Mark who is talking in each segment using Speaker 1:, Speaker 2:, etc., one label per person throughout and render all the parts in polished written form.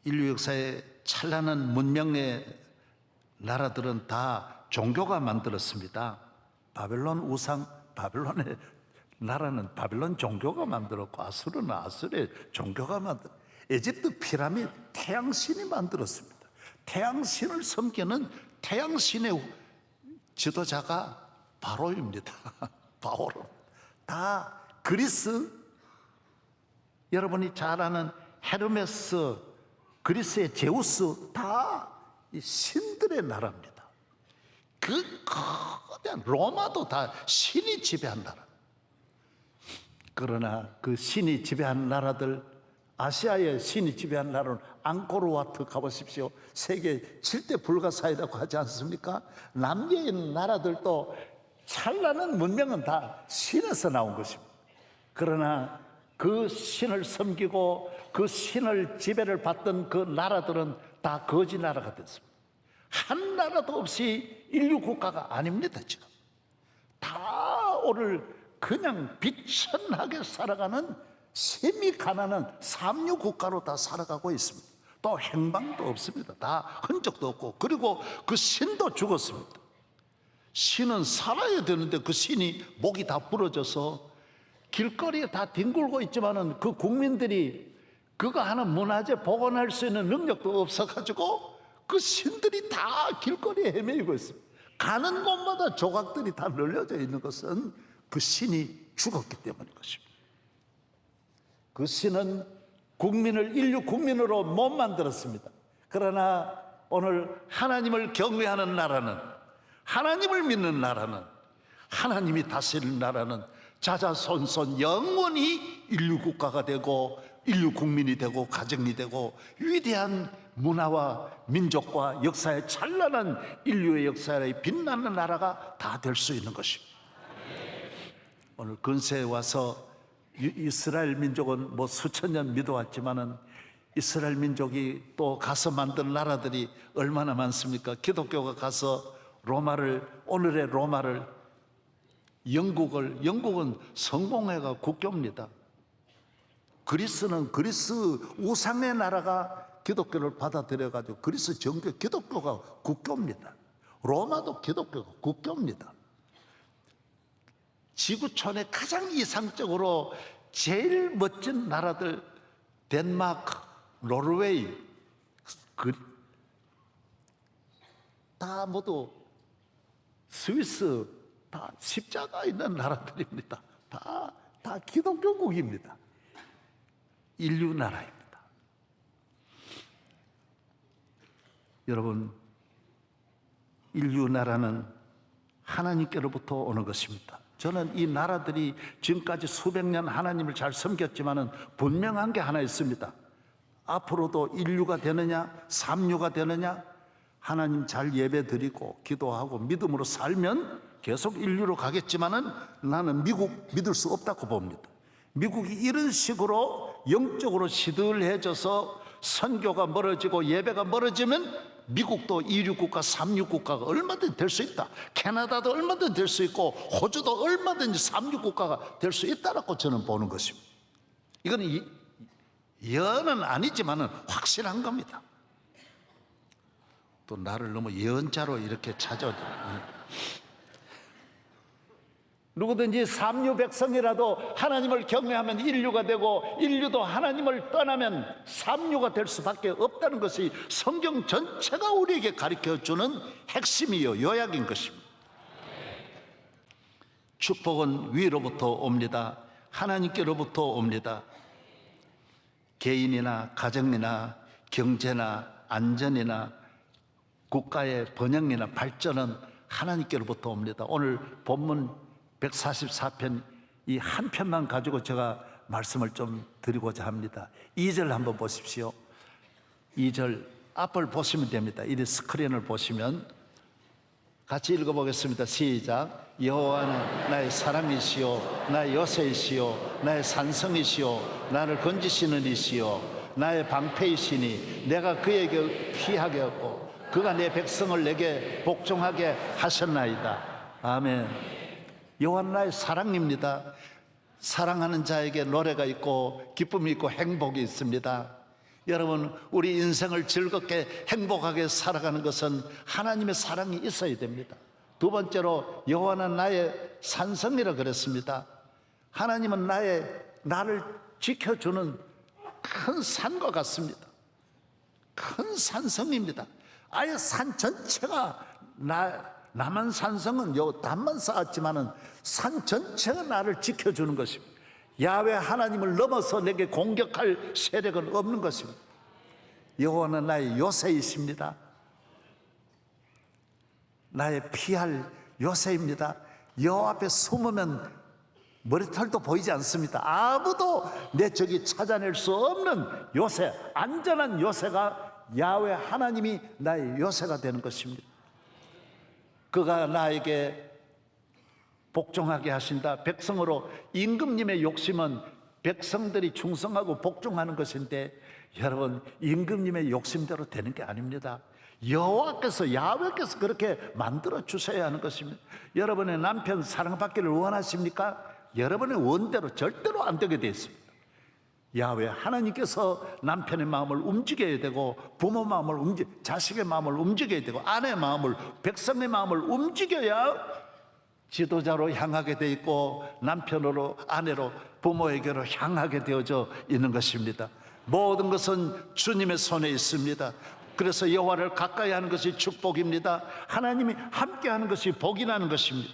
Speaker 1: 인류 역사의 찬란한 문명의 나라들은 다 종교가 만들었습니다. 바벨론 우상, 바벨론의 나라는 바벨론 종교가 만들었고, 아수르는 아수르의 종교가 만들었고, 에집트 피라미드 태양신이 만들었습니다. 태양신을 섬기는 태양신의 지도자가 바로입니다. 바로. 다 그리스, 여러분이 잘 아는 헤르메스, 그리스의 제우스, 다 이 신들의 나라입니다. 그 거대한 로마도 다 신이 지배한 나라. 그러나 그 신이 지배한 나라들, 아시아의 신이 지배한 나라는 앙코르와트 가보십시오. 세계 7대 불가사의라고 하지 않습니까? 남미에 있는 나라들도 찬란한 문명은 다 신에서 나온 것입니다. 그러나 그 신을 섬기고 그 신을 지배를 받던 그 나라들은 다 거지 나라가 됐습니다. 한 나라도 없이 인류 국가가 아닙니다. 지금 다 오늘 그냥 비천하게 살아가는 세미 가난한 삼류 국가로 다 살아가고 있습니다. 또 행방도 없습니다. 다 흔적도 없고, 그리고 그 신도 죽었습니다. 신은 살아야 되는데 그 신이 목이 다 부러져서 길거리에 다 뒹굴고 있지만은 그 국민들이 그거 하나 문화재 복원할 수 있는 능력도 없어가지고 그 신들이 다 길거리에 헤매이고 있습니다. 가는 곳마다 조각들이 다 널려져 있는 것은 그 신이 죽었기 때문인 것입니다. 그 신은 국민을 인류 국민으로 못 만들었습니다. 그러나 오늘 하나님을 경외하는 나라는, 하나님을 믿는 나라는, 하나님이 다스리는 나라는 자자손손 영원히 인류 국가가 되고 인류 국민이 되고 가정이 되고 위대한 문화와 민족과 역사의 찬란한 인류의 역사에 빛나는 나라가 다 될 수 있는 것입니다. 오늘 근세에 와서 이스라엘 민족은 뭐 수천 년 믿어왔지만은 이스라엘 민족이 또 가서 만든 나라들이 얼마나 많습니까? 기독교가 가서 로마를, 오늘의 로마를, 영국은 성공회가 국교입니다. 그리스는 그리스 우상의 나라가 기독교를 받아들여가지고 그리스 정교, 기독교가 국교입니다. 로마도 기독교가 국교입니다. 지구촌에 가장 이상적으로 제일 멋진 나라들, 덴마크, 노르웨이, 다 모두 스위스, 다 십자가 있는 나라들입니다. 다 기독교국입니다. 인류 나라입니다. 여러분, 인류 나라는 하나님께로부터 오는 것입니다. 저는 이 나라들이 지금까지 수백 년 하나님을 잘 섬겼지만은 분명한 게 하나 있습니다. 앞으로도 인류가 되느냐, 삼류가 되느냐, 하나님 잘 예배 드리고 기도하고 믿음으로 살면 계속 인류로 가겠지만은 나는 미국 믿을 수 없다고 봅니다. 미국이 이런 식으로 영적으로 시들해져서 선교가 멀어지고 예배가 멀어지면 미국도 2류국가, 3류국가가 얼마든지 될 수 있다. 캐나다도 얼마든지 될 수 있고 호주도 얼마든지 3류국가가 될 수 있다라고 저는 보는 것입니다. 이건 예언은 아니지만은 확실한 겁니다. 또 나를 너무 예언자로 이렇게 찾아오죠. 누구든지 삼류 백성이라도 하나님을 경외하면 인류가 되고 인류도 하나님을 떠나면 삼류가 될 수밖에 없다는 것이 성경 전체가 우리에게 가르쳐주는 핵심이요 요약인 것입니다. 축복은 위로부터 옵니다. 하나님께로부터 옵니다. 개인이나 가정이나 경제나 안전이나 국가의 번영이나 발전은 하나님께로부터 옵니다. 오늘 본문 144편 이 한 편만 가지고 제가 말씀을 좀 드리고자 합니다. 2절 한번 보십시오. 2절 앞을 보시면 됩니다. 이 스크린을 보시면 같이 읽어보겠습니다. 시작. 여호와는 나의 사랑이시요 나의 요새이시요 나의 산성이시요 나를 건지시는 이시요 나의 방패이시니 내가 그에게 피하게 하고 그가 내 백성을 내게 복종하게 하셨나이다. 아멘. 여호와는 나의 사랑입니다. 사랑하는 자에게 노래가 있고 기쁨이 있고 행복이 있습니다. 여러분, 우리 인생을 즐겁게 행복하게 살아가는 것은 하나님의 사랑이 있어야 됩니다. 두 번째로 여호와는 나의 산성이라 그랬습니다. 하나님은 나를 지켜주는 큰 산과 같습니다. 큰 산성입니다. 아예 산 전체가 남한 산성은 담만 쌓았지만은 산 전체가 나를 지켜주는 것입니다. 야훼 하나님을 넘어서 내게 공격할 세력은 없는 것입니다. 여호와는 나의 요새이십니다. 나의 피할 요새입니다. 여호와 앞에 숨으면 머리털도 보이지 않습니다. 아무도 내 적이 찾아낼 수 없는 요새, 안전한 요새가 야훼 하나님이 나의 요새가 되는 것입니다. 그가 나에게 복종하게 하신다. 백성으로, 임금님의 욕심은 백성들이 충성하고 복종하는 것인데, 여러분, 임금님의 욕심대로 되는 게 아닙니다. 여호와께서, 야훼께서 그렇게 만들어 주셔야 하는 것입니다. 여러분의 남편 사랑받기를 원하십니까? 여러분의 원대로 절대로 안 되게 되어 있습니다. 야훼 하나님께서 남편의 마음을 움직여야 되고, 부모 마음을 자식의 마음을 움직여야 되고, 아내의 마음을, 백성의 마음을 움직여야 지도자로 향하게 돼 있고, 남편으로, 아내로, 부모에게로 향하게 되어져 있는 것입니다. 모든 것은 주님의 손에 있습니다. 그래서 여호와를 가까이 하는 것이 축복입니다. 하나님이 함께 하는 것이 복이 나는 것입니다.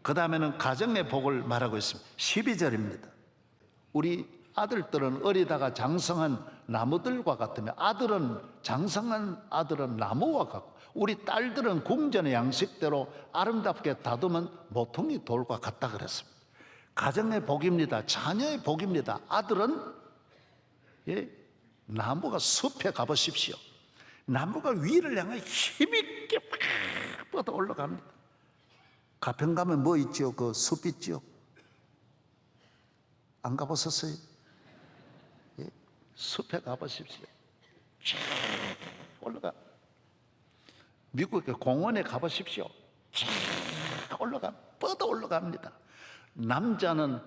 Speaker 1: 그 다음에는 가정의 복을 말하고 있습니다. 12절입니다. 우리 아들들은 어리다가 장성한 나무들과 같으며, 장성한 아들은 나무와 같고, 우리 딸들은 궁전의 양식대로 아름답게 다듬은 모퉁이 돌과 같다 그랬습니다. 가정의 복입니다. 자녀의 복입니다. 아들은 나무가 숲에 가보십시오. 나무가 위를 향해 힘있게 팍 뻗어 올라갑니다. 가평 가면 뭐 있죠? 그 숲 있죠? 안 가보셨어요? 숲에 가보십시오. 쫙 올라가. 미국의 공원에 가보십시오. 쫙 뻗어 올라갑니다. 남자는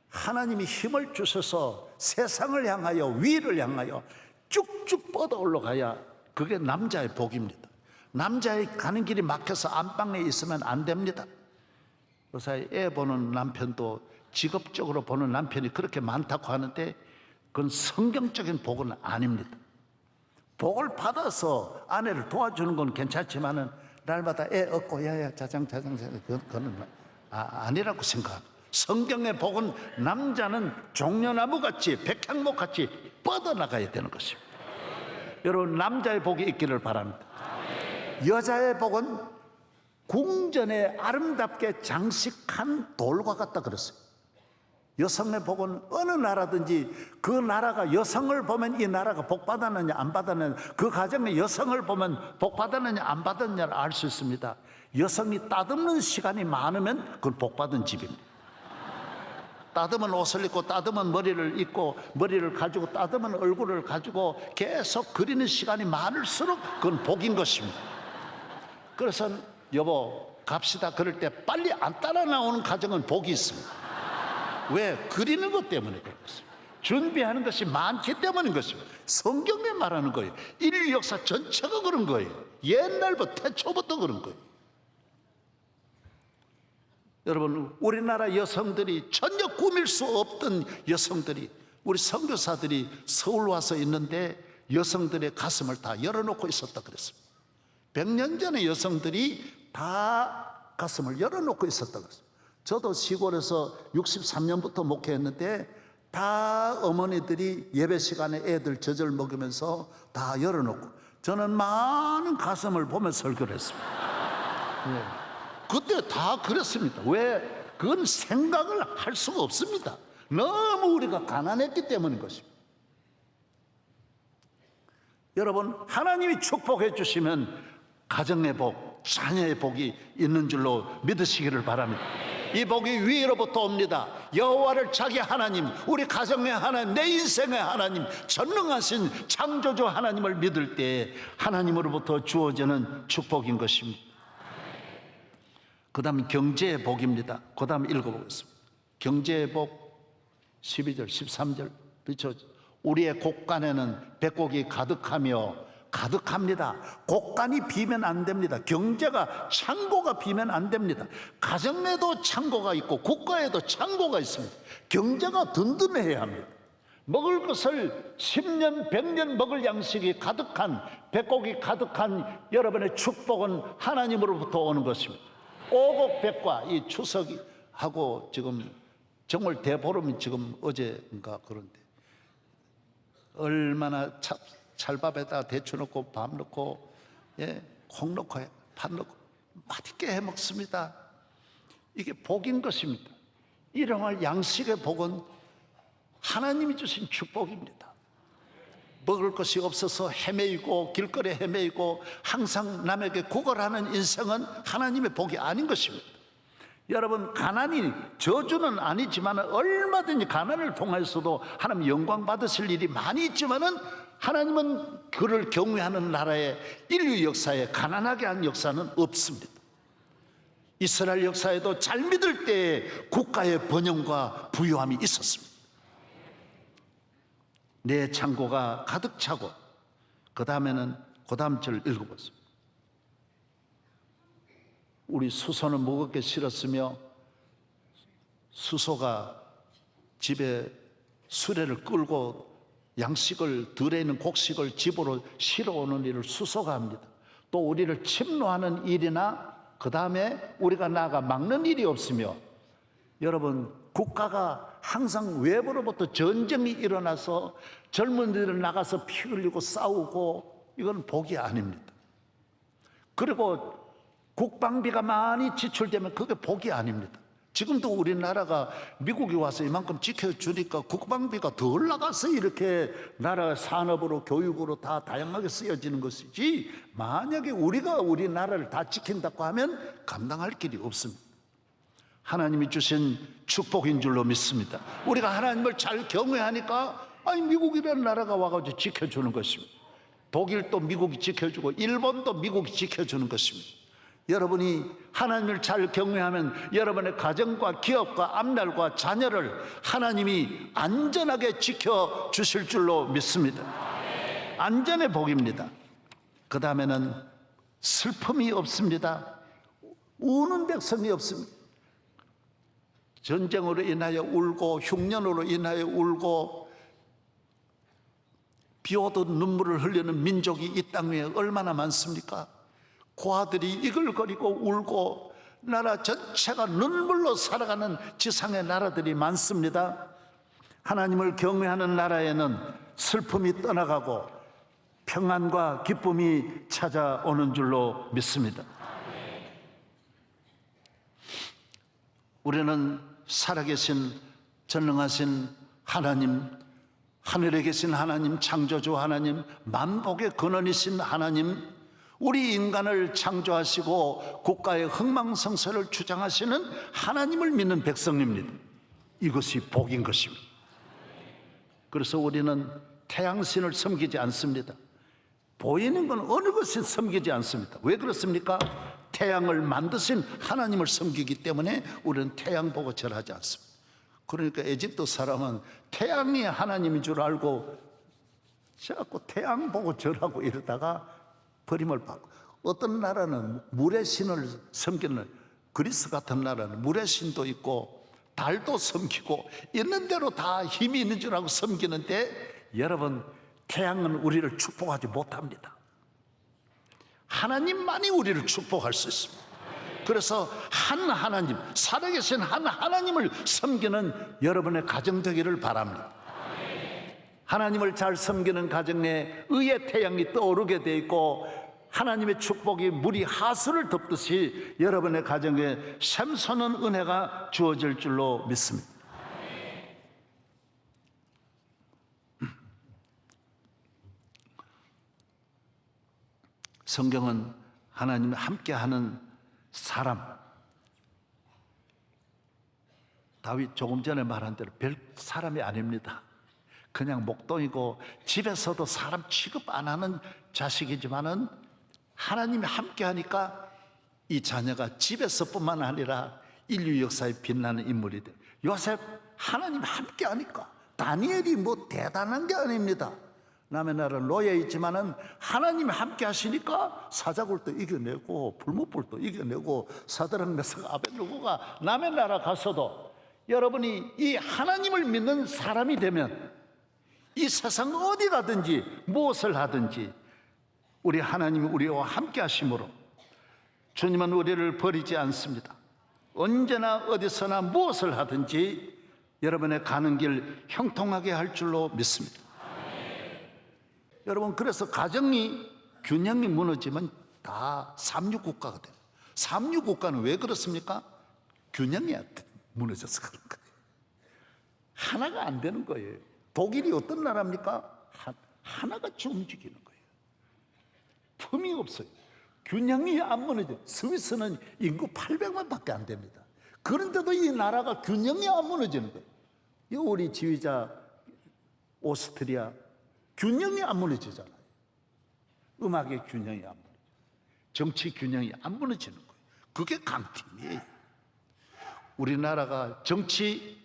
Speaker 1: 하나님이 힘을 주셔서 세상을 향하여, 위를 향하여 쭉쭉 뻗어 올라가야 그게 남자의 복입니다. 남자의 가는 길이 막혀서 안방에 있으면 안 됩니다. 요새 애 보는 남편도, 직업적으로 보는 남편이 그렇게 많다고 하는데, 그건 성경적인 복은 아닙니다. 복을 받아서 아내를 도와주는 건 괜찮지만은 날마다 애 얻고 야야 자장 그거는 아니라고 생각합니다. 성경의 복은 남자는 종려나무같이, 백향목같이 뻗어나가야 되는 것입니다. 여러분, 남자의 복이 있기를 바랍니다. 여자의 복은 궁전에 아름답게 장식한 돌과 같다 그랬어요. 여성의 복은 어느 나라든지 그 나라가 여성을 보면 이 나라가 복 받았느냐 안 받았느냐, 그 가정에 여성을 보면 복 받았느냐 안 받았느냐를 알 수 있습니다. 여성이 따듬는 시간이 많으면 그건 복 받은 집입니다. 따듬은 옷을 입고, 따듬은 머리를 입고, 머리를 가지고, 따듬은 얼굴을 가지고 계속 그리는 시간이 많을수록 그건 복인 것입니다. 그래서 여보 갑시다 그럴 때 빨리 안 따라 나오는 가정은 복이 있습니다. 왜? 그리는 것 때문에 그런 것입니다. 준비하는 것이 많기 때문인 것입니다. 성경에 말하는 거예요. 인류 역사 전체가 그런 거예요. 옛날부터, 태초부터 그런 거예요. 여러분, 우리나라 여성들이 전혀 꾸밀 수 없던 여성들이, 우리 선교사들이 서울 와서 있는데 여성들의 가슴을 다 열어놓고 있었다 그랬습니다. 100년 전에 여성들이 다 가슴을 열어놓고 있었다 그랬습니다. 저도 시골에서 63년부터 목회했는데 다 어머니들이 예배 시간에 애들 젖을 먹으면서 다 열어놓고, 저는 많은 가슴을 보며 설교를 했습니다. 그때 다 그랬습니다. 왜? 그건 생각을 할 수가 없습니다. 너무 우리가 가난했기 때문인 것입니다. 여러분, 하나님이 축복해 주시면 가정의 복, 자녀의 복이 있는 줄로 믿으시기를 바랍니다. 이 복이 위로부터 옵니다. 여호와를 자기 하나님, 우리 가정의 하나님, 내 인생의 하나님, 전능하신 창조주 하나님을 믿을 때 하나님으로부터 주어지는 축복인 것입니다. 그 다음 경제의 복입니다. 그 다음 읽어보겠습니다. 경제의 복 12절 13절 비춰. 우리의 곳간에는 백곡이 가득합니다. 곳간이 비면 안 됩니다. 경제가, 창고가 비면 안 됩니다. 가정 내도 창고가 있고 국가에도 창고가 있습니다. 경제가 든든해야 합니다. 먹을 것을 10년, 100년 먹을 양식이 가득한, 백곡이 가득한 여러분의 축복은 하나님으로부터 오는 것입니다. 오곡백과 이 추석이 하고 지금 정월 대보름이 지금 어제인가 그런데 얼마나 찰밥에다 대추 넣고 밥 넣고 콩 넣고 팥 넣고 맛있게 해 먹습니다. 이게 복인 것입니다. 일용할 양식의 복은 하나님이 주신 축복입니다. 먹을 것이 없어서 헤매이고 길거리에 헤매이고 항상 남에게 구걸하는 인생은 하나님의 복이 아닌 것입니다. 여러분, 가난이 저주는 아니지만 얼마든지 가난을 통해서도 하나님 영광 받으실 일이 많이 있지만은 하나님은 그를 경외하는 나라의 인류 역사에 가난하게 한 역사는 없습니다. 이스라엘 역사에도 잘 믿을 때에 국가의 번영과 부유함이 있었습니다. 내 창고가 가득 차고 그 다음에는 그 다음 절 읽어보세요. 우리 수소는 먹을 싫었으며 수소가 집에 수레를 끌고 양식을 들에 있는 곡식을 집으로 실어오는 일을 수소가 합니다. 또 우리를 침노하는 일이나 그 다음에 우리가 나가 막는 일이 없으며 여러분, 국가가 항상 외부로부터 전쟁이 일어나서 젊은이들 나가서 피 흘리고 싸우고 이건 복이 아닙니다. 그리고 국방비가 많이 지출되면 그게 복이 아닙니다. 지금도 우리나라가 미국이 와서 이만큼 지켜주니까 국방비가 덜 나가서 이렇게 나라 산업으로 교육으로 다 다양하게 쓰여지는 것이지, 만약에 우리가 우리나라를 다 지킨다고 하면 감당할 길이 없습니다. 하나님이 주신 축복인 줄로 믿습니다. 우리가 하나님을 잘 경외하니까 미국이라는 나라가 와가지고 지켜주는 것입니다. 독일도 미국이 지켜주고 일본도 미국이 지켜주는 것입니다. 여러분이 하나님을 잘 경외하면 여러분의 가정과 기업과 앞날과 자녀를 하나님이 안전하게 지켜주실 줄로 믿습니다. 안전의 복입니다. 그 다음에는 슬픔이 없습니다. 우는 백성이 없습니다. 전쟁으로 인하여 울고 흉년으로 인하여 울고 비 오듯 눈물을 흘리는 민족이 이 땅 위에 얼마나 많습니까? 고아들이 이글거리고 울고 나라 전체가 눈물로 살아가는 지상의 나라들이 많습니다. 하나님을 경외하는 나라에는 슬픔이 떠나가고 평안과 기쁨이 찾아오는 줄로 믿습니다. 우리는 살아계신 전능하신 하나님, 하늘에 계신 하나님, 창조주 하나님, 만복의 근원이신 하나님, 우리 인간을 창조하시고 국가의 흥망성쇠를 주장하시는 하나님을 믿는 백성입니다. 이것이 복인 것입니다. 그래서 우리는 태양신을 섬기지 않습니다. 보이는 건 어느 것을 섬기지 않습니다. 왜 그렇습니까? 태양을 만드신 하나님을 섬기기 때문에 우리는 태양 보고 절하지 않습니다. 그러니까 에집트 사람은 태양이 하나님인 줄 알고 자꾸 태양 보고 절하고 이러다가 버림을 받고, 어떤 나라는 물의 신을 섬기는, 그리스 같은 나라는 물의 신도 있고 달도 섬기고 있는 대로 다 힘이 있는 줄 알고 섬기는데, 여러분, 태양은 우리를 축복하지 못합니다. 하나님만이 우리를 축복할 수 있습니다. 그래서 한 하나님, 살아계신 한 하나님을 섬기는 여러분의 가정 되기를 바랍니다. 하나님을 잘 섬기는 가정 내에 의의 태양이 떠오르게 돼 있고 하나님의 축복이 물이 하수를 덮듯이 여러분의 가정에 샘솟는 은혜가 주어질 줄로 믿습니다. 성경은 하나님이 함께하는 사람, 다윗 조금 전에 말한 대로 별 사람이 아닙니다. 그냥 목동이고 집에서도 사람 취급 안 하는 자식이지만은 하나님이 함께하니까 이 자녀가 집에서뿐만 아니라 인류 역사에 빛나는 인물이 돼. 요셉 하나님 함께하니까 다니엘이 뭐 대단한 게 아닙니다. 남의 나라는 노예 있지만은 하나님이 함께 하시니까 사자굴도 이겨내고 불못불도 이겨내고 사드락 메삭 아벳느고가 남의 나라 가서도 여러분이 이 하나님을 믿는 사람이 되면 이 세상 어디 가든지 무엇을 하든지 우리 하나님이 우리와 함께 하심으로 주님은 우리를 버리지 않습니다. 언제나 어디서나 무엇을 하든지 여러분의 가는 길 형통하게 할 줄로 믿습니다. 여러분, 그래서 가정이 균형이 무너지면 다 삼류국가가 돼요. 삼류국가는 왜 그렇습니까? 균형이 무너져서 그런 거예요. 하나가 안 되는 거예요. 독일이 어떤 나라입니까? 하나같이 움직이는 거예요. 틈이 없어요. 균형이 안 무너져요. 스위스는 인구 800만 밖에 안 됩니다. 그런데도 이 나라가 균형이 안 무너지는 거예요. 이 우리 지휘자 오스트리아 균형이 안 무너지잖아요. 음악의 균형이 안 무너져요. 정치 균형이 안 무너지는 거예요. 그게 강팀이에요. 우리나라가 정치,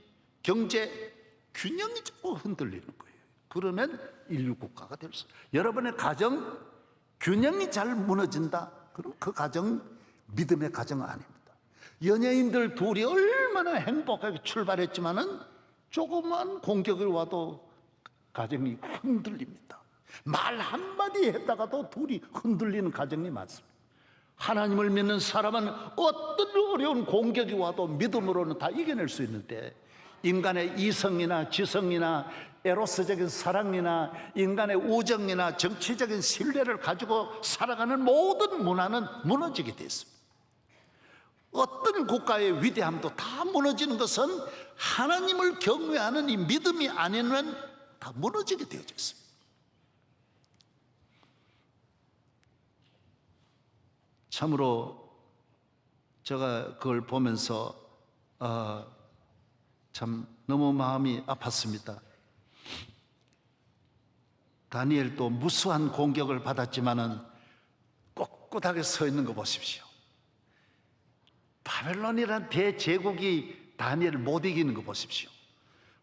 Speaker 1: 경제 균형이 자꾸 흔들리는 거예요. 그러면 인류 국가가 될 수. 여러분의 가정 균형이 잘 무너진다. 그럼 그 가정 믿음의 가정 아닙니다. 연예인들 둘이 얼마나 행복하게 출발했지만은 조그만 공격을 와도 가정이 흔들립니다. 말 한마디 했다가도 둘이 흔들리는 가정이 많습니다. 하나님을 믿는 사람은 어떤 어려운 공격이 와도 믿음으로는 다 이겨낼 수 있는데 인간의 이성이나 지성이나 에로스적인 사랑이나 인간의 우정이나 정치적인 신뢰를 가지고 살아가는 모든 문화는 무너지게 돼 있습니다. 어떤 국가의 위대함도 다 무너지는 것은 하나님을 경외하는 이 믿음이 아니면 다 무너지게 되어져 있습니다. 참으로 제가 그걸 보면서 참 너무 마음이 아팠습니다. 다니엘도 무수한 공격을 받았지만은 꼿꼿하게 서 있는 거 보십시오. 바벨론이란 대제국이 다니엘을 못 이기는 거 보십시오.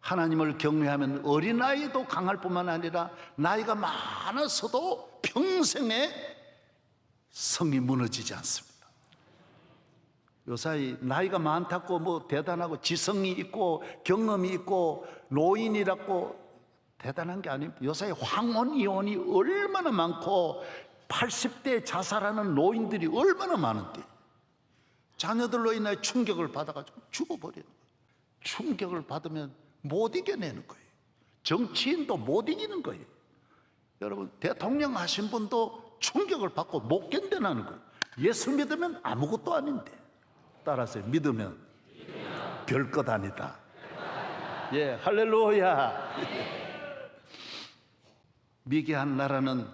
Speaker 1: 하나님을 경외하면 어린아이도 강할 뿐만 아니라 나이가 많아서도 평생에 성이 무너지지 않습니다. 요사이 나이가 많다고 뭐 대단하고 지성이 있고 경험이 있고 노인이라고 대단한 게 아닙니다. 요사이 황혼 이혼이 얼마나 많고 80대 자살하는 노인들이 얼마나 많은데 자녀들로 인해 충격을 받아가지고 죽어버리는 거예요. 충격을 받으면 못 이겨내는 거예요. 정치인도 못 이기는 거예요. 여러분, 대통령 하신 분도 충격을 받고 못 견뎌내는 거예요. 예수 믿으면 아무것도 아닌데. 따라서 믿으면 별것 아니다. 예, 할렐루야. 미개한 나라는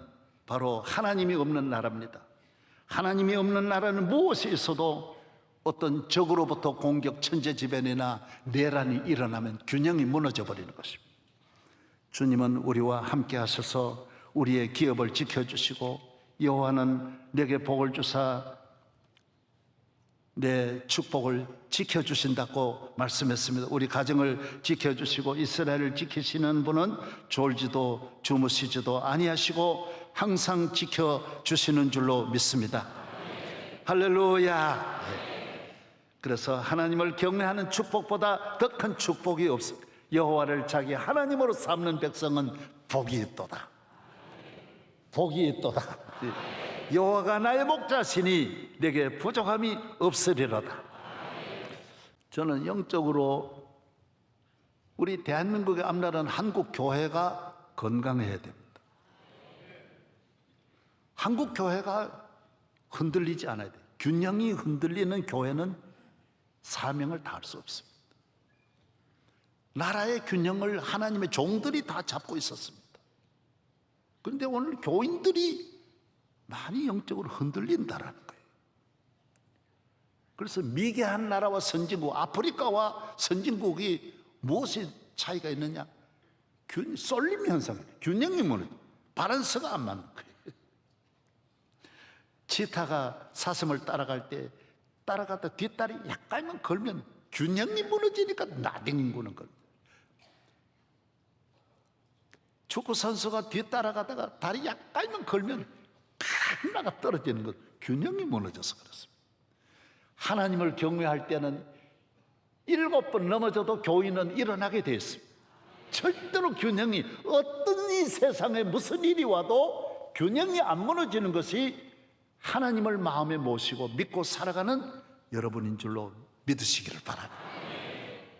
Speaker 1: 바로 하나님이 없는 나라입니다. 하나님이 없는 나라는 무엇이 있어도 어떤 적으로부터 공격, 천재지변이나 내란이 일어나면 균형이 무너져 버리는 것입니다. 주님은 우리와 함께 하셔서 우리의 기업을 지켜주시고 여호와는 내게 복을 주사 내 축복을 지켜주신다고 말씀했습니다. 우리 가정을 지켜주시고 이스라엘을 지키시는 분은 졸지도 주무시지도 아니하시고 항상 지켜주시는 줄로 믿습니다. 할렐루야. 그래서 하나님을 경외하는 축복보다 더 큰 축복이 없습니다. 여호와를 자기 하나님으로 삼는 백성은 복이 있도다. 복이 있도다. 여호와가 나의 목자시니 내게 부족함이 없으리로다. 저는 영적으로 우리 대한민국의 앞나라는 한국 교회가 건강해야 됩니다. 한국 교회가 흔들리지 않아야 돼요. 균형이 흔들리는 교회는 사명을 다할 수 없습니다. 나라의 균형을 하나님의 종들이 다 잡고 있었습니다. 그런데 오늘 교인들이 많이 영적으로 흔들린다라는 거예요. 그래서 미개한 나라와 선진국, 아프리카와 선진국이 무엇이 차이가 있느냐? 쏠림 현상이에요. 균형이 무너져. 바란스가 안 맞는 거예요. 치타가 사슴을 따라갈 때 따라가다 뒷다리 약간만 걸면 균형이 무너지니까 나댕구는 겁니다. 축구 선수가 뒤따라가다가 다리 약간만 걸면 하나가 떨어지는 것, 균형이 무너져서 그렇습니다. 하나님을 경외할 때는 7번 넘어져도 교인은 일어나게 되어 있습니다. 절대로 균형이, 어떤 이 세상에 무슨 일이 와도 균형이 안 무너지는 것이 하나님을 마음에 모시고 믿고 살아가는 여러분인 줄로 믿으시기를 바랍니다.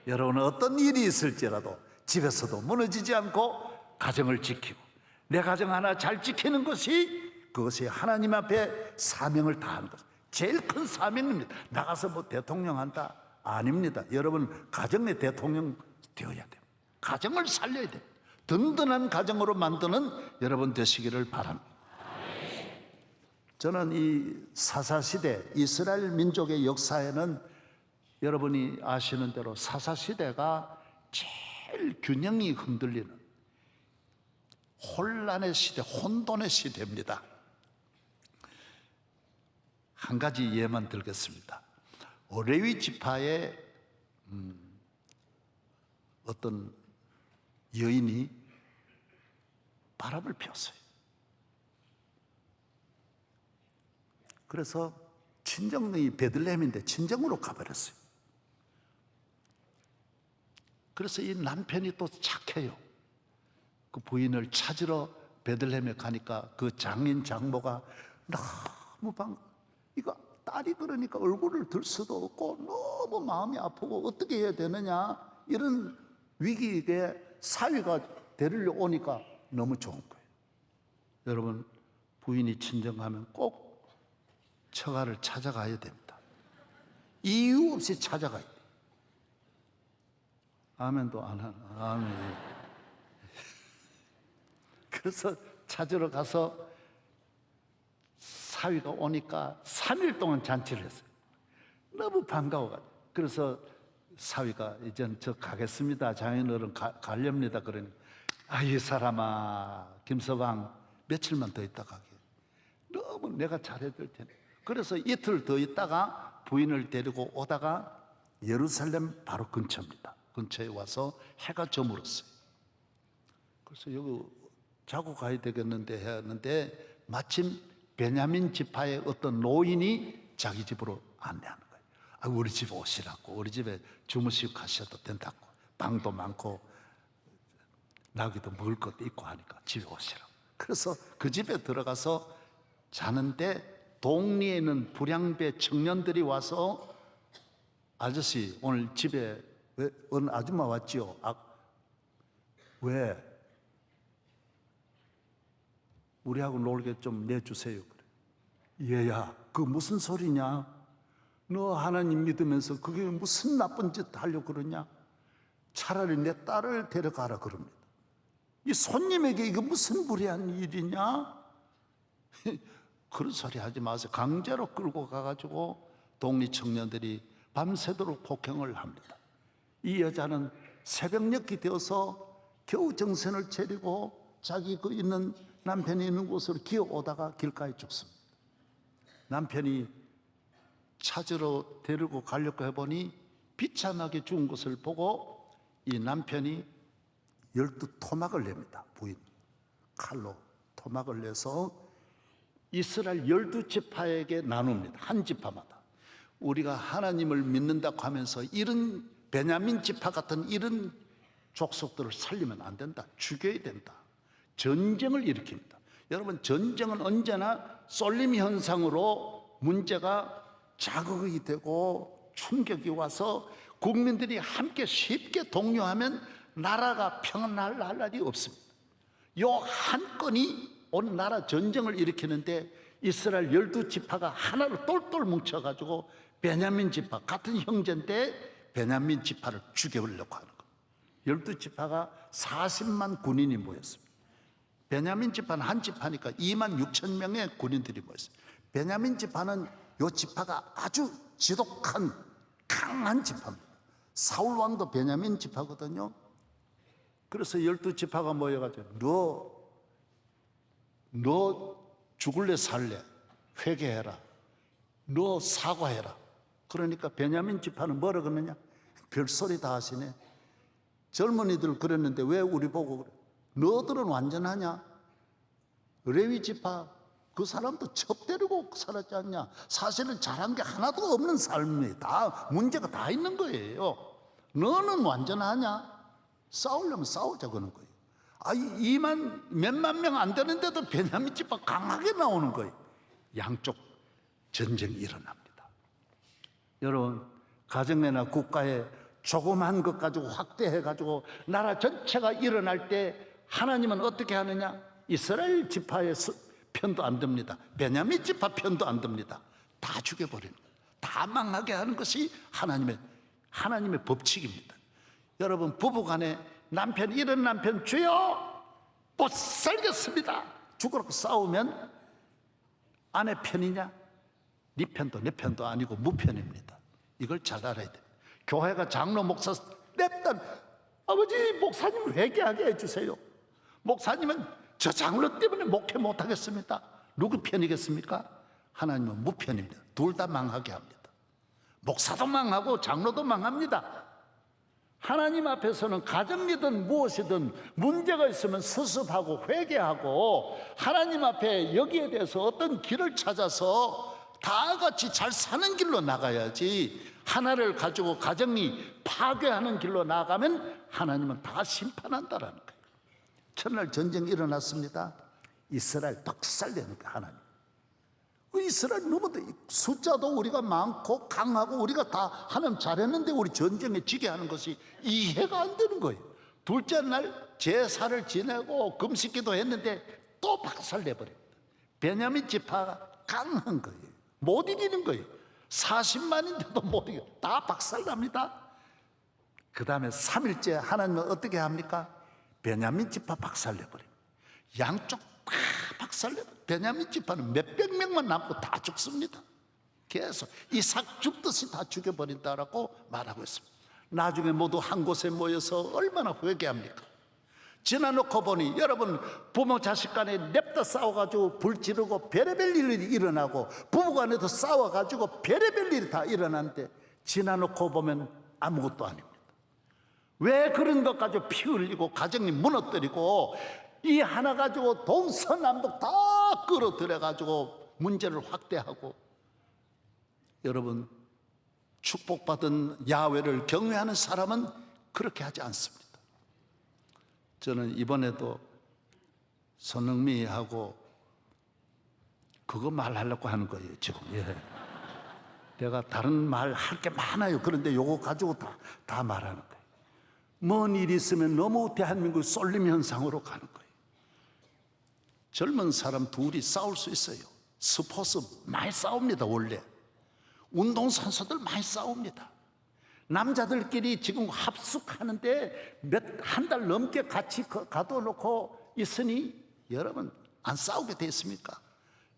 Speaker 1: 여러분은 어떤 일이 있을지라도 집에서도 무너지지 않고 가정을 지키고 내 가정 하나 잘 지키는 것이, 그것이 하나님 앞에 사명을 다하는 것, 제일 큰 사명입니다. 나가서 뭐 대통령 한다? 아닙니다. 여러분 가정의 대통령 되어야 돼요. 가정을 살려야 돼요. 든든한 가정으로 만드는 여러분 되시기를 바랍니다. 저는 이 사사시대 이스라엘 민족의 역사에는 여러분이 아시는 대로 사사시대가 제일 균형이 흔들리는 혼란의 시대, 혼돈의 시대입니다. 한 가지 예만 들겠습니다. 레위 지파의 어떤 여인이 바람을 피웠어요. 그래서 친정이 베들레헴인데 친정으로 가버렸어요. 그래서 이 남편이 또 착해요. 그 부인을 찾으러 베들레헴에 가니까 그 장인 장모가 너무 이거 딸이 그러니까 얼굴을 들 수도 없고 너무 마음이 아프고 어떻게 해야 되느냐, 이런 위기에 사위가 데리러 오니까 너무 좋은 거예요. 여러분 부인이 친정하면 꼭 처가를 찾아가야 됩니다. 이유 없이 찾아가야 돼요. 아멘도 안 하나. 아멘. 그래서 찾으러 가서 사위가 오니까 3일 동안 잔치를 했어요. 너무 반가워가지고. 그래서 사위가 이제는 저 가겠습니다. 장인어른 가렵니다. 그러니 이 사람아 김서방 며칠만 더 있다 가게. 너무 내가 잘해줄 테니. 그래서 이틀 더 있다가 부인을 데리고 오다가 예루살렘 바로 근처입니다. 근처에 와서 해가 저물었어요. 그래서 여기 자고 가야 되겠는데 했는데 마침 베냐민 지파의 어떤 노인이 자기 집으로 안내하는 거예요. 우리 집에 오시라고, 우리 집에 주무시고 가셔도 된다고, 방도 많고 나기도 먹을 것도 있고 하니까 집에 오시라고. 그래서 그 집에 들어가서 자는데 동리에 있는 불량배 청년들이 와서 아저씨 오늘 집에 왜 어느 아줌마 왔지요? 왜? 우리하고 놀게 좀 내주세요. 그래. 얘야, 그 무슨 소리냐? 너 하나님 믿으면서 그게 무슨 나쁜 짓 하려고 그러냐? 차라리 내 딸을 데려가라 그럽니다. 이 손님에게 이거 무슨 무례한 일이냐? 그런 소리 하지 마세요. 강제로 끌고 가가지고 독립 청년들이 밤새도록 폭행을 합니다. 이 여자는 새벽녘이 되어서 겨우 정신을 차리고 자기 그 있는 남편이 있는 곳으로 기어오다가 길가에 죽습니다. 남편이 찾으러 데리고 가려고 해보니 비참하게 죽은 것을 보고 이 남편이 12토막을 냅니다. 부인 칼로 토막을 내서 이스라엘 12지파에게 나눕니다. 한 지파마다. 우리가 하나님을 믿는다고 하면서 이런 베냐민 지파 같은 이런 족속들을 살리면 안 된다. 죽여야 된다. 전쟁을 일으킵니다. 여러분 전쟁은 언제나 쏠림 현상으로 문제가 자극이 되고 충격이 와서 국민들이 함께 쉽게 동요하면 나라가 평안할 날이 없습니다. 요 한 건이 온 나라 전쟁을 일으키는데 이스라엘 12지파가 하나로 똘똘 뭉쳐가지고 베냐민 지파, 같은 형제인데 베냐민 지파를 죽여버리려고 하는 거예요. 12지파가 40만 군인이 모였습니다. 베냐민 지파는 한 지파니까 2만 6천 명의 군인들이 모였어요. 베냐민 지파는 요 지파가 아주 지독한 강한 지파입니다. 사울 왕도 베냐민 지파거든요. 그래서 12지파가 모여가지고 너 죽을래 살래 회개해라, 너 사과해라. 그러니까 베냐민 지파는 뭐라 그러느냐, 별소리 다 하시네. 젊은이들 그랬는데 왜 우리 보고 그래? 너들은 완전하냐? 레위 지파 그 사람도 첩대리고 살았지 않냐? 사실은 잘한 게 하나도 없는 삶이 다 문제가 다 있는 거예요. 너는 완전하냐? 싸우려면 싸우자 그러는 거예요. 아, 2만 몇만 명 안 되는데도 베냐민 지파 강하게 나오는 거예요. 양쪽 전쟁이 일어납니다. 여러분, 가정내나 국가에 조그만 것 가지고 확대해 가지고 나라 전체가 일어날 때 하나님은 어떻게 하느냐? 이스라엘 지파의 편도 안 듭니다. 베냐민 지파 편도 안 듭니다. 다 죽여버리는 거예요. 다 망하게 하는 것이 하나님의 법칙입니다. 여러분, 부부간에 남편, 이런 남편 주여 못 살겠습니다 죽으라고 싸우면 아내 편이냐? 네 편도 내 편도 아니고 무편입니다. 이걸 잘 알아야 돼요. 교회가 장로 목사 냅다 아버지 목사님 회개하게 해주세요. 목사님은 저 장로 때문에 목회 못하겠습니다. 누구 편이겠습니까? 하나님은 무편입니다. 둘 다 망하게 합니다. 목사도 망하고 장로도 망합니다. 하나님 앞에서는 가정이든 무엇이든 문제가 있으면 수습하고 회개하고 하나님 앞에 여기에 대해서 어떤 길을 찾아서 다 같이 잘 사는 길로 나가야지, 하나를 가지고 가정이 파괴하는 길로 나가면 하나님은 다 심판한다라는 거예요. 첫날 전쟁이 일어났습니다. 이스라엘 박살내는 거예요. 하나님. 이스라엘 너무 숫자도 우리가 많고 강하고 우리가 다 하나님 잘했는데 우리 전쟁에 지게 하는 것이 이해가 안 되는 거예요. 둘째 날 제사를 지내고 금식기도 했는데 또 박살내버립니다. 베냐민 지파가 강한 거예요. 못 이기는 거예요. 40만인데도 못 이겨. 다 박살납니다. 그 다음에 3일째 하나님은 어떻게 합니까? 베냐민 지파 박살내버립니다. 양쪽 다 박살내버립니다. 베냐민 지파는 몇백 명만 남고 다 죽습니다. 계속 이삭 죽듯이 다 죽여버린다라고 말하고 있습니다. 나중에 모두 한 곳에 모여서 얼마나 회개합니까? 지나놓고 보니 여러분, 부모 자식 간에 냅다 싸워가지고 불 지르고 별의별 일이 일어나고 부부간에도 싸워가지고 별의별 일이 다 일어나는데 지나놓고 보면 아무것도 아닙니다. 왜 그런 것 가지고 피 흘리고 가정이 무너뜨리고 이 하나 가지고 동서남북 다 끌어들여 가지고 문제를 확대하고. 여러분, 축복받은 야훼를 경외하는 사람은 그렇게 하지 않습니다. 저는 이번에도 손흥미하고 그거 말하려고 하는 거예요 지금. 예. 내가 다른 말 할 게 많아요. 그런데 요거 가지고 다 말하는 거예요. 먼 일이 있으면 너무 대한민국 쏠림 현상으로 가는 거예요. 젊은 사람 둘이 싸울 수 있어요. 스포츠 많이 싸웁니다. 원래 운동선수들 많이 싸웁니다. 남자들끼리 지금 합숙하는데 한 달 넘게 같이 가둬놓고 있으니 여러분 안 싸우게 돼 있습니까?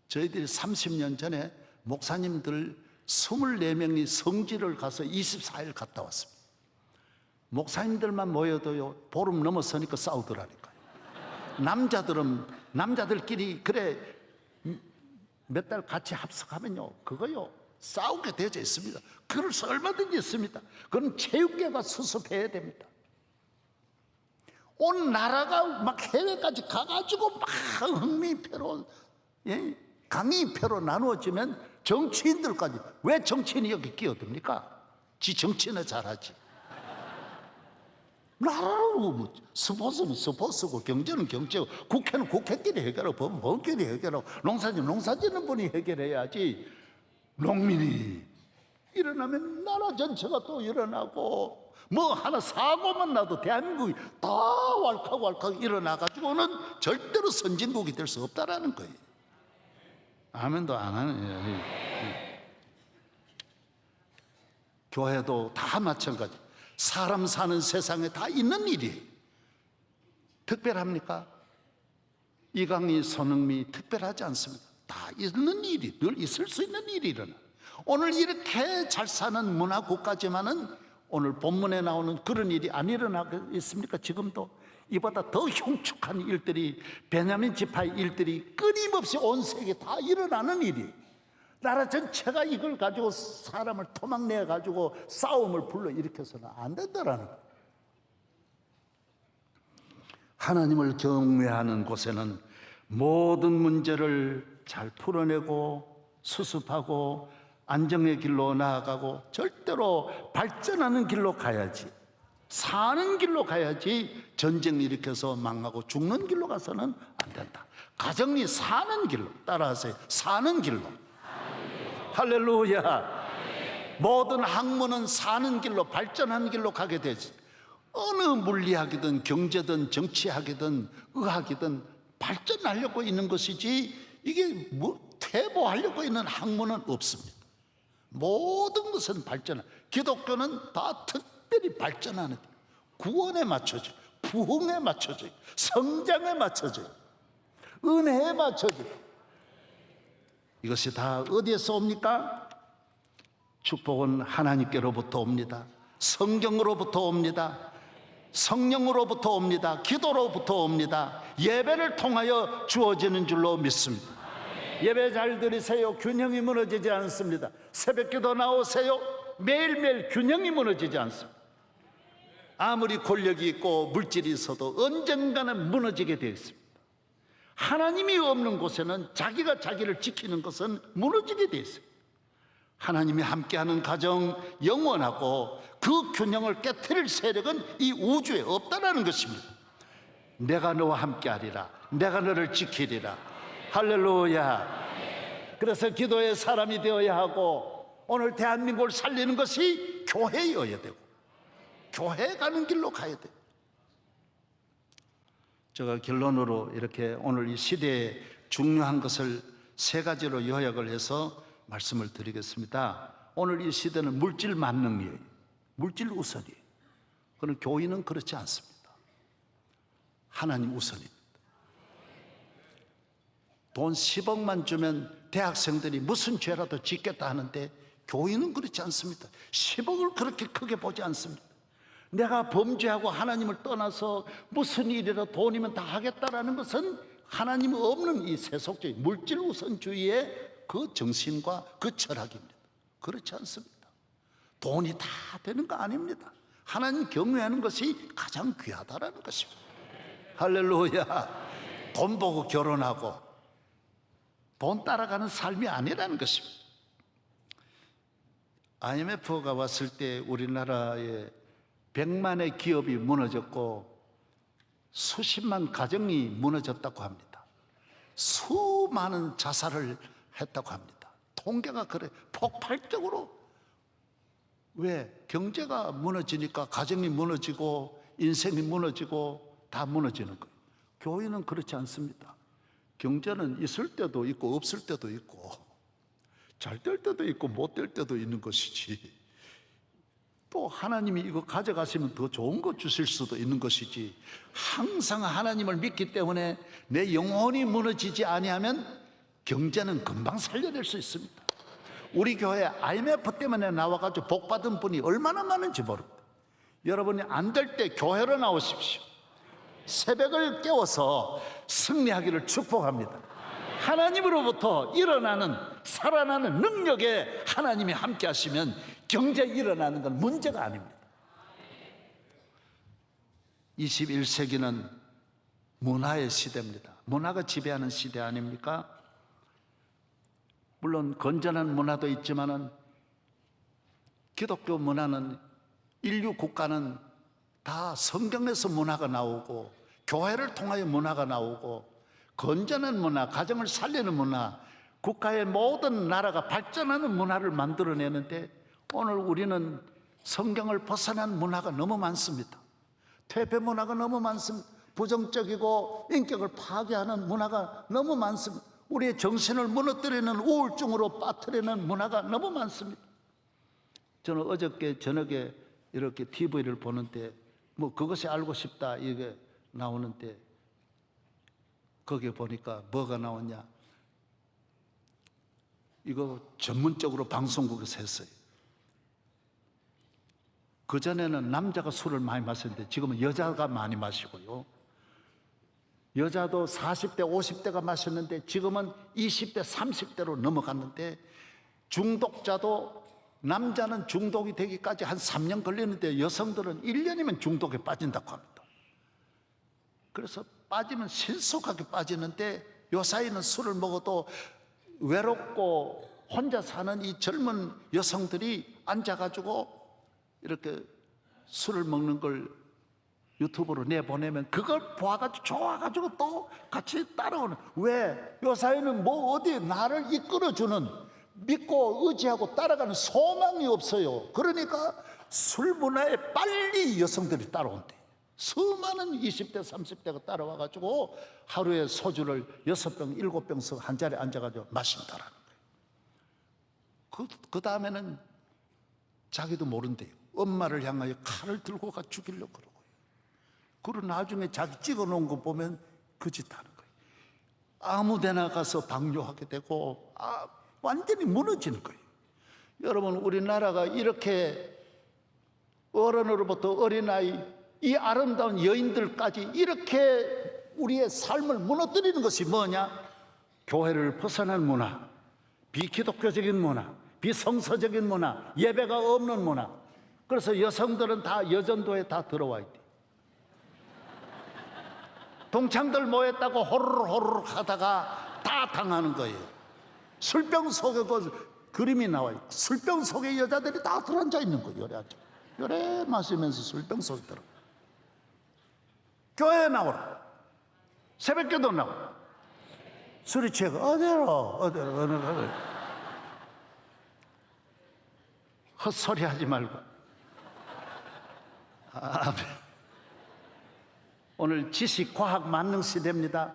Speaker 1: 저희들이 30년 전에 목사님들 24명이 성지를 가서 24일 갔다 왔습니다. 목사님들만 모여도요 보름 넘어서니까 싸우더라니까요. 남자들끼리 그래 몇 달 같이 합숙하면요 그거요 싸우게 되어져 있습니다. 그럴 수 얼마든지 있습니다. 그건 체육계가 수습해야 됩니다. 온 나라가 막 해외까지 가가지고 막 흥미표로, 예? 강의표로 나누어지면 정치인들까지, 왜 정치인이 여기 끼어듭니까? 지 정치는 잘하지. 나라로 뭐 스포츠는 스포츠고 경제는 경제고 국회는 국회끼리 해결하고 법은 법끼리 해결하고 농사지는 농사지는 분이 해결해야지. 농민이 일어나면 나라 전체가 또 일어나고 뭐 하나 사고만 나도 대한민국이 다 왈칵왈칵 일어나가지고는 절대로 선진국이 될 수 없다라는 거예요. 아멘도 안 하는. 교회도 다 마찬가지. 사람 사는 세상에 다 있는 일이에요. 특별합니까? 이강희, 손흥미 특별하지 않습니다. 다 있는 일이, 늘 있을 수 있는 일이 일어나. 오늘 이렇게 잘 사는 문화국가지만은 오늘 본문에 나오는 그런 일이 안 일어나고 있습니까? 지금도 이보다 더 흉측한 일들이, 베냐민 지파의 일들이 끊임없이 온 세계에 다 일어나는 일이. 나라 전체가 이걸 가지고 사람을 토막내 가지고 싸움을 불러일으켜서는 안 된다라는 거예요. 하나님을 경외하는 곳에는 모든 문제를 잘 풀어내고 수습하고 안정의 길로 나아가고 절대로 발전하는 길로 가야지, 사는 길로 가야지, 전쟁 일으켜서 망하고 죽는 길로 가서는 안 된다. 가정이 사는 길로, 따라하세요. 사는 길로. 할렐루야. 모든 학문은 사는 길로, 발전하는 길로 가게 되지. 어느 물리학이든 경제든 정치학이든 의학이든 발전하려고 있는 것이지, 이게 뭐 퇴보하려고 있는 학문은 없습니다. 모든 것은 발전. 기독교는 다 특별히 발전하는, 구원에 맞춰져, 부흥에 맞춰져, 성장에 맞춰져, 은혜에 맞춰져. 이것이 다 어디에서 옵니까? 축복은 하나님께로부터 옵니다. 성경으로부터 옵니다. 성령으로부터 옵니다. 기도로부터 옵니다. 예배를 통하여 주어지는 줄로 믿습니다. 예배 잘 드리세요. 균형이 무너지지 않습니다. 새벽기도 나오세요. 매일매일 균형이 무너지지 않습니다. 아무리 권력이 있고 물질이 있어도 언젠가는 무너지게 되어 있습니다. 하나님이 없는 곳에는 자기가 자기를 지키는 것은 무너지게 되어 있습니다. 하나님이 함께하는 가정 영원하고 그 균형을 깨트릴 세력은 이 우주에 없다라는 것입니다. 내가 너와 함께하리라, 내가 너를 지키리라. 할렐루야. 그래서 기도의 사람이 되어야 하고, 오늘 대한민국을 살리는 것이 교회여야 되고, 교회 가는 길로 가야 돼요. 제가 결론으로 이렇게 오늘 이 시대에 중요한 것을 세 가지로 요약을 해서 말씀을 드리겠습니다. 오늘 이 시대는 물질 만능이에요. 물질 우선이에요. 그러나 교회는 그렇지 않습니다. 하나님 우선입니다. 돈 10억만 주면 대학생들이 무슨 죄라도 짓겠다 하는데, 교회는 그렇지 않습니다. 10억을 그렇게 크게 보지 않습니다. 내가 범죄하고 하나님을 떠나서 무슨 일이라도 돈이면 다 하겠다라는 것은 하나님 없는 이 세속적인 물질 우선주의의 그 정신과 그 철학입니다. 그렇지 않습니다. 돈이 다 되는 거 아닙니다. 하나님 경외하는 것이 가장 귀하다라는 것입니다. 할렐루야. 돈 보고 결혼하고 돈 따라가는 삶이 아니라는 것입니다. IMF가 왔을 때 우리나라에 100만의 기업이 무너졌고 수십만 가정이 무너졌다고 합니다. 수많은 자살을 했다고 합니다. 통계가 그래, 폭발적으로. 왜? 경제가 무너지니까 가정이 무너지고 인생이 무너지고 다 무너지는 거예요. 교회는 그렇지 않습니다. 경제는 있을 때도 있고 없을 때도 있고, 잘 될 때도 있고 못 될 때도 있는 것이지, 또 하나님이 이거 가져가시면 더 좋은 거 주실 수도 있는 것이지, 항상 하나님을 믿기 때문에 내 영혼이 무너지지 아니하면 경제는 금방 살려낼 수 있습니다. 우리 교회 IMF 때문에 나와가지고 복받은 분이 얼마나 많은지 모릅니다. 여러분이 안 될 때 교회로 나오십시오. 새벽을 깨워서 승리하기를 축복합니다. 하나님으로부터 일어나는, 살아나는 능력에 하나님이 함께 하시면 경제 일어나는 건 문제가 아닙니다. 21세기는 문화의 시대입니다. 문화가 지배하는 시대 아닙니까? 물론 건전한 문화도 있지만은 기독교 문화는, 인류 국가는 다 성경에서 문화가 나오고 교회를 통하여 문화가 나오고, 건전한 문화, 가정을 살리는 문화, 국가의 모든 나라가 발전하는 문화를 만들어내는데, 오늘 우리는 성경을 벗어난 문화가 너무 많습니다. 퇴폐 문화가 너무 많습니다. 부정적이고 인격을 파괴하는 문화가 너무 많습니다. 우리의 정신을 무너뜨리는 우울증으로 빠뜨리는 문화가 너무 많습니다. 저는 어저께 저녁에 이렇게 TV를 보는데, 뭐 그것이 알고 싶다 이게 나오는데, 거기에 보니까 뭐가 나오냐, 이거 전문적으로 방송국에서 했어요. 그전에는 남자가 술을 많이 마셨는데 지금은 여자가 많이 마시고요, 여자도 40대 50대가 마셨는데 지금은 20대 30대로 넘어갔는데, 중독자도 남자는 중독이 되기까지 한 3년 걸리는데 여성들은 1년이면 중독에 빠진다고 합니다. 그래서 빠지면 신속하게 빠지는데 요사이는 술을 먹어도 외롭고 혼자 사는 이 젊은 여성들이 앉아가지고 이렇게 술을 먹는 걸 유튜브로 내보내면 그걸 보아가지고 좋아가지고 또 같이 따라오는. 왜? 요사이는 뭐 어디 나를 이끌어주는, 믿고 의지하고 따라가는 소망이 없어요. 그러니까 술 문화에 빨리 여성들이 따라온대. 수많은 20대 30대가 따라와가지고 하루에 소주를 6병 7병씩 한 자리에 앉아가지고 마신다라는 거예요. 그 다음에는 자기도 모른대요. 엄마를 향하여 칼을 들고 가 죽이려고 그러고요. 그리고 나중에 자기 찍어놓은 거 보면 그 짓 하는 거예요. 아무 데나 가서 방뇨하게 되고 완전히 무너지는 거예요. 여러분, 우리나라가 이렇게 어른으로부터 어린아이, 이 아름다운 여인들까지 이렇게 우리의 삶을 무너뜨리는 것이 뭐냐? 교회를 벗어난 문화, 비기독교적인 문화, 비성서적인 문화, 예배가 없는 문화. 그래서 여성들은 다 여전도에 다 들어와 있대. 동창들 모였다고 호르르 하다가 다 당하는 거예요. 술병 속에 그 그림이 나와요. 술병 속에 여자들이 다 들어앉아 있는 거예요. 요래 마시면서 술병 속에 들어. 교회에 나오라. 새벽기도 나오라. 술이 취해가 어디로 헛소리 하지 말고. 아멘. 오늘 지식, 과학, 만능 시대입니다.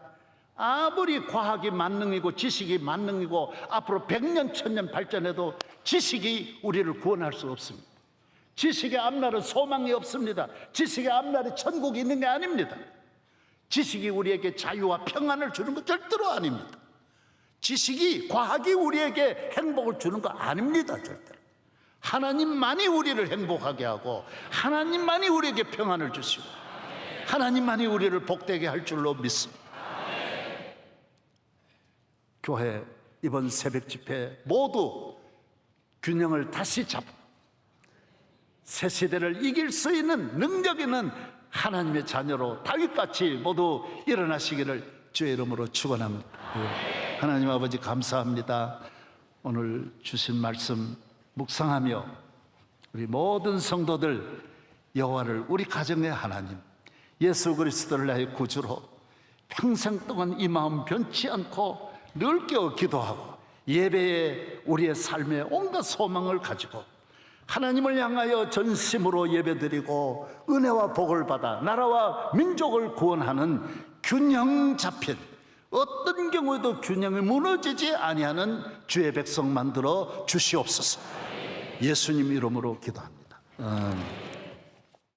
Speaker 1: 아무리 과학이 만능이고 지식이 만능이고 앞으로 100년, 1000년 발전해도 지식이 우리를 구원할 수 없습니다. 지식의 앞날은 소망이 없습니다. 지식의 앞날에 천국이 있는 게 아닙니다. 지식이 우리에게 자유와 평안을 주는 것 절대로 아닙니다. 지식이, 과학이 우리에게 행복을 주는 거 아닙니다. 절대로. 하나님만이 우리를 행복하게 하고 하나님만이 우리에게 평안을 주시고 하나님만이 우리를 복되게 할 줄로 믿습니다. 교회 이번 새벽 집회 모두 균형을 다시 잡고 새 시대를 이길 수 있는 능력 있는 하나님의 자녀로 다윗같이 모두 일어나시기를 주의 이름으로 축원합니다. 하나님 아버지 감사합니다. 오늘 주신 말씀 묵상하며 우리 모든 성도들 여호와를 우리 가정의 하나님, 예수 그리스도를 나의 구주로 평생 동안 이 마음 변치 않고 늘 깨어 기도하고 예배에 우리의 삶에 온갖 소망을 가지고 하나님을 향하여 전심으로 예배드리고 은혜와 복을 받아 나라와 민족을 구원하는 균형 잡힌, 어떤 경우에도 균형이 무너지지 아니하는 주의 백성 만들어 주시옵소서. 예수님 이름으로 기도합니다.